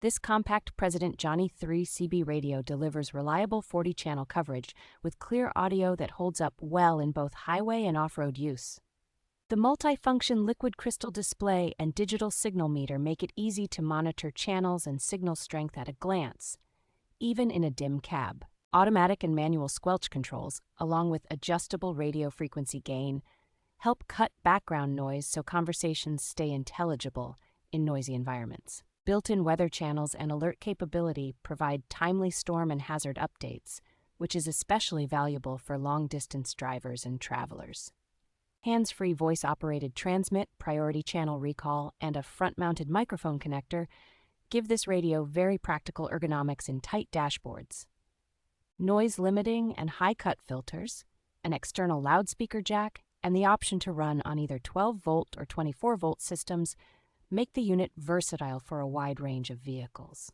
This compact President Johnny 3 CB radio delivers reliable 40-channel coverage with clear audio that holds up well in both highway and off-road use. The multifunction liquid crystal display and digital signal meter make it easy to monitor channels and signal strength at a glance, even in a dim cab. Automatic and manual squelch controls, along with adjustable radio frequency gain, help cut background noise so conversations stay intelligible in noisy environments. Built-in weather channels and alert capability provide timely storm and hazard updates, which is especially valuable for long-distance drivers and travelers. Hands-free voice-operated transmit, priority channel recall, and a front-mounted microphone connector give this radio very practical ergonomics in tight dashboards. Noise limiting and high-cut filters, an external loudspeaker jack, and the option to run on either 12-volt or 24-volt systems make the unit versatile for a wide range of vehicles.